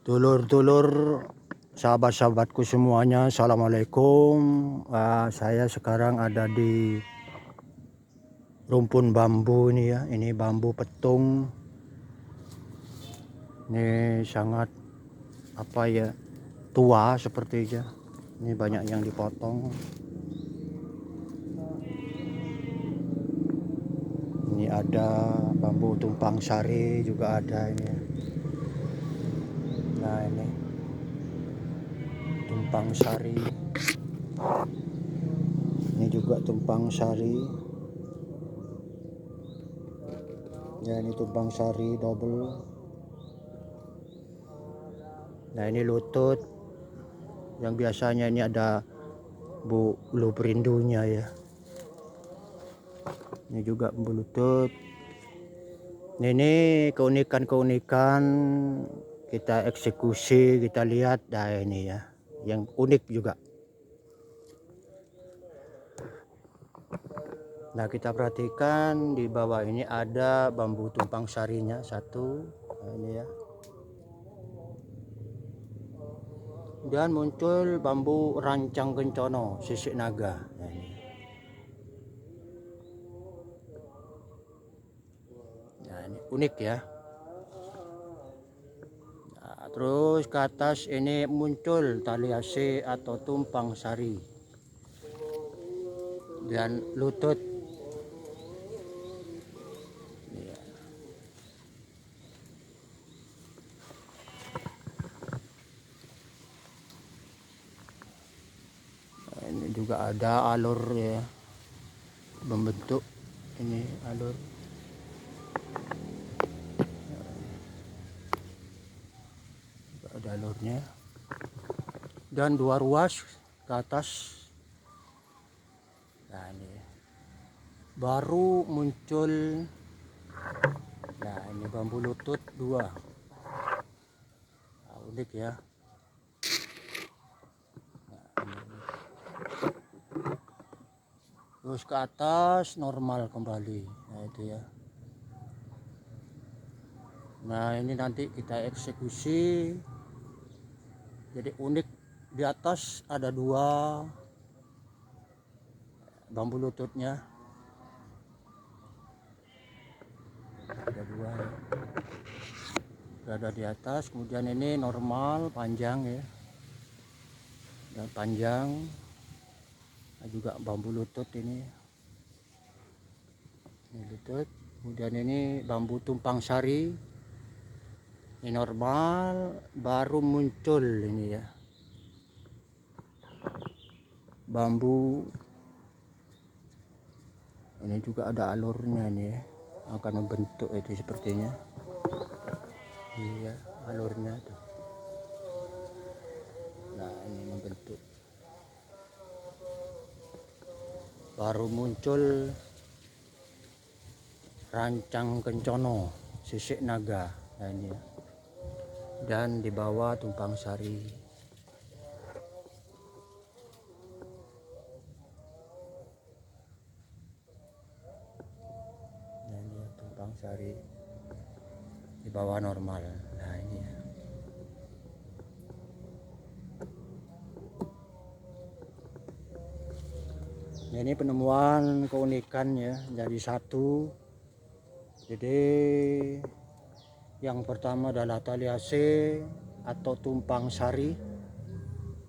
Dulur-dulur, sahabat-sahabatku semuanya, assalamualaikum. Saya sekarang ada di rumpun bambu ini ya. Ini bambu petung. Ini sangat tua sepertinya. Ini banyak yang dipotong. Ini ada bambu tumpang sari juga ada ini ya. Nah ini tumpang sari. Ini juga tumpang sari. Ya ini tumpang sari double. Nah ini lutut. Yang biasanya ini ada bulu perindunya ya. Ini juga bulu lutut. Ini keunikan-keunikan kita eksekusi, kita lihat. Nah ini ya, yang unik juga. Nah kita perhatikan di bawah ini ada bambu tumpang sarinya satu. Nah, ini ya. Dan muncul bambu rancang kencono sisik naga. Nah, ini. Nah, ini unik ya. Nah, terus ke atas ini muncul taliase atau tumpang sari dan lutut. Ya. Nah, ini juga ada alur ya, membentuk ini alur. Ada alurnya dan dua ruas ke atas. Nah ini baru muncul. Nah ini bambu lutut dua. Nah, unik ya. Nah, terus ke atas normal kembali. Nah itu ya. Nah ini nanti kita eksekusi. Jadi unik, di atas ada dua bambu lututnya. Ada dua ya. Ada di atas, kemudian ini normal panjang ya. Dan panjang. Nah, juga bambu lutut ini. Ini lutut. Kemudian ini bambu tumpang sari. Ini normal, baru muncul ini ya. Bambu. Ini juga ada alurnya nih ya. Akan membentuk itu sepertinya. Iya, alurnya tuh. Nah, ini membentuk. Baru muncul rancang kencono, sisik naga. Nah, ini ya. Dan di bawah tumpang sari. Nah, ini ya, tumpang sari di bawah normal. Nah, ini ya. Nah, ini penemuan keunikan ya, jadi satu. Jadi yang pertama adalah taliase atau tumpang sari,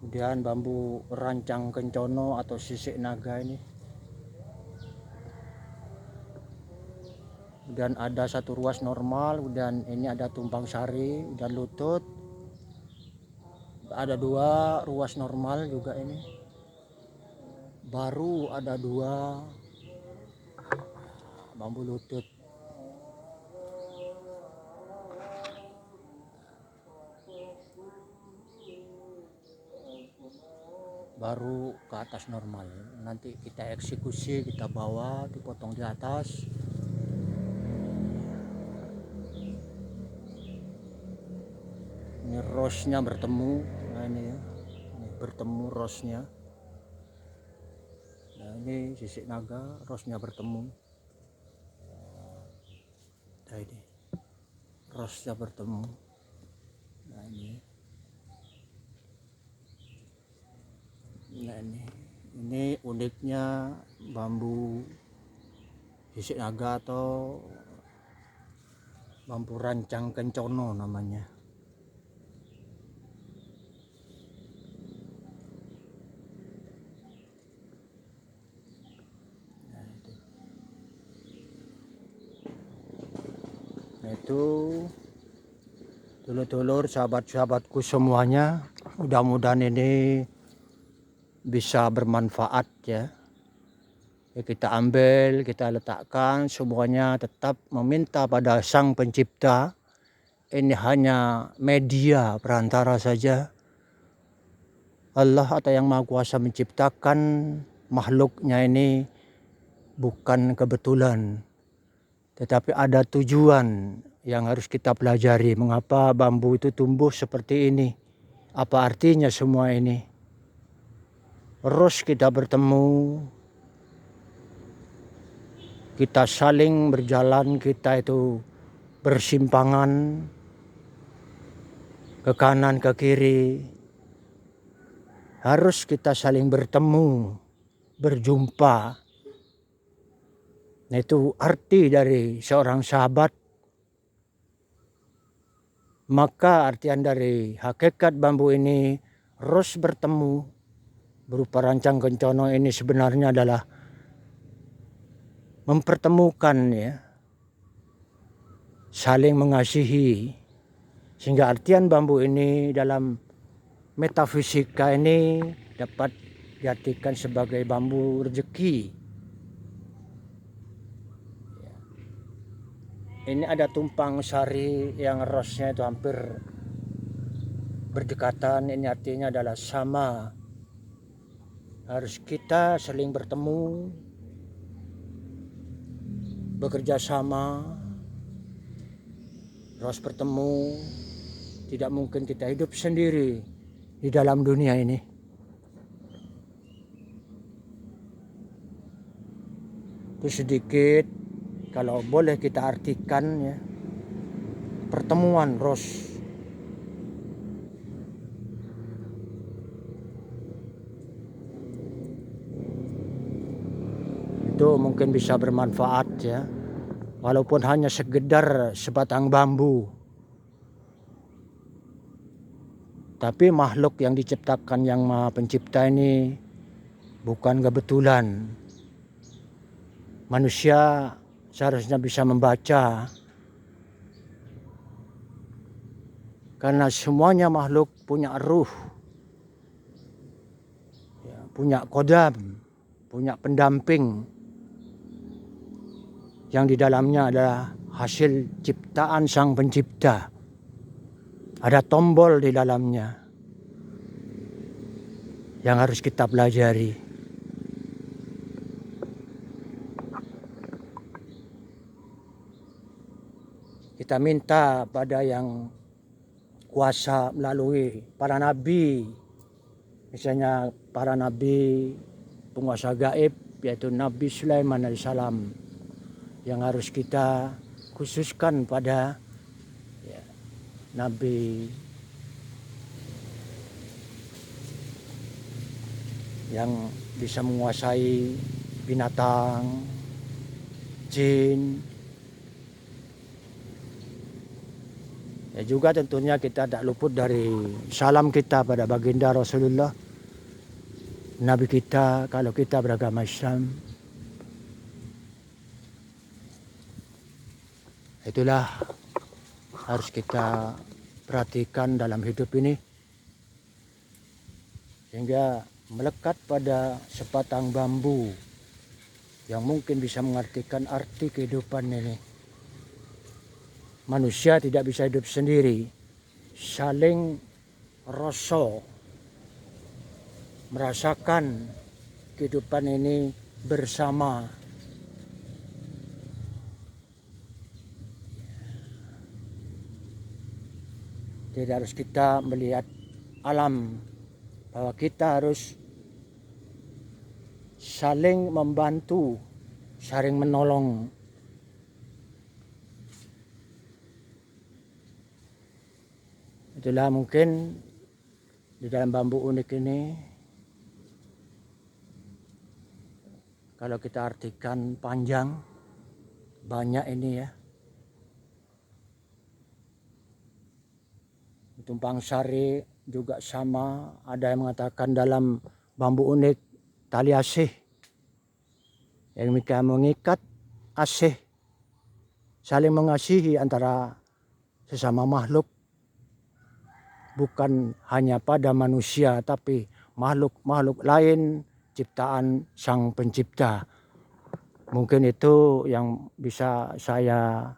kemudian bambu rancang kencono atau sisik naga ini, dan ada satu ruas normal, dan ini ada tumpang sari dan lutut. Ada dua ruas normal juga ini, baru ada dua bambu lutut. Baru ke atas normal. Nanti kita eksekusi, kita bawa, dipotong di atas. Ini rosnya bertemu. Nah ini ya, ini bertemu rosnya. Nah ini sisik naga, rosnya bertemu. Nah ini rosnya bertemu. Nah ini uniknya bambu sisik naga atau bambu rancang kencono namanya. Nah itu dulur-dulur, sahabat-sahabatku semuanya, mudah-mudahan ini bisa bermanfaat ya. Kita ambil, kita letakkan, semuanya tetap meminta pada Sang Pencipta. Ini hanya media perantara saja. Allah atau Yang Maha Kuasa menciptakan makhluknya ini bukan kebetulan, tetapi ada tujuan yang harus kita pelajari. Mengapa bambu itu tumbuh seperti ini? Apa artinya semua ini? Terus kita bertemu, kita saling berjalan, kita itu bersimpangan ke kanan ke kiri. Harus kita saling bertemu, berjumpa. Nah itu arti dari seorang sahabat. Maka artian dari hakikat bambu ini terus bertemu berupa rancang kencono ini sebenarnya adalah mempertemukan ya, saling mengasihi. Sehingga artian bambu ini dalam metafisika ini dapat diartikan sebagai bambu rezeki. Ini ada tumpang sari yang rosnya itu hampir berdekatan. Ini artinya adalah sama. Harus kita saling bertemu, bekerja sama, terus bertemu. Tidak mungkin kita hidup sendiri di dalam dunia ini. Itu sedikit kalau boleh kita artikan ya, pertemuan ros. Itu mungkin bisa bermanfaat ya, walaupun hanya sekedar sebatang bambu. Tapi makhluk yang diciptakan Yang Maha Pencipta ini bukan kebetulan. Manusia seharusnya bisa membaca, karena semuanya makhluk punya ruh, ya, punya kodam, punya pendamping, yang di dalamnya adalah hasil ciptaan Sang Pencipta. Ada tombol di dalamnya yang harus kita pelajari. Kita minta pada Yang Kuasa melalui para nabi, misalnya para nabi penguasa gaib, yaitu Nabi Sulaiman alaihissalam, yang harus kita khususkan pada ya, nabi yang bisa menguasai binatang, jin. Ya juga tentunya kita tidak luput dari salam kita pada baginda Rasulullah, Nabi kita kalau kita beragama Islam. Itulah harus kita perhatikan dalam hidup ini, sehingga melekat pada sebatang bambu yang mungkin bisa mengartikan arti kehidupan ini. Manusia tidak bisa hidup sendiri, saling rasa, merasakan kehidupan ini bersama. Jadi harus kita melihat alam, bahwa kita harus saling membantu, saling menolong. Itulah mungkin di dalam bambu unik ini, kalau kita artikan panjang, banyak ini ya. Tumpang sari juga sama, ada yang mengatakan dalam bambu unik tali asih yang mengikat asih, saling mengasihi antara sesama makhluk, bukan hanya pada manusia tapi makhluk-makhluk lain ciptaan Sang Pencipta. Mungkin itu yang bisa saya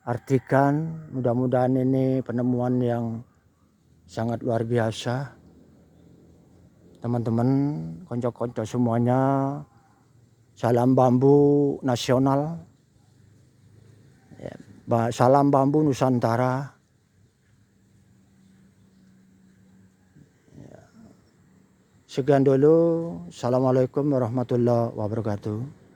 artikan. Mudah-mudahan ini penemuan yang sangat luar biasa. Teman-teman, konco-konco semuanya, salam bambu nasional, salam bambu Nusantara. Sekian dulu. Assalamualaikum warahmatullahi wabarakatuh.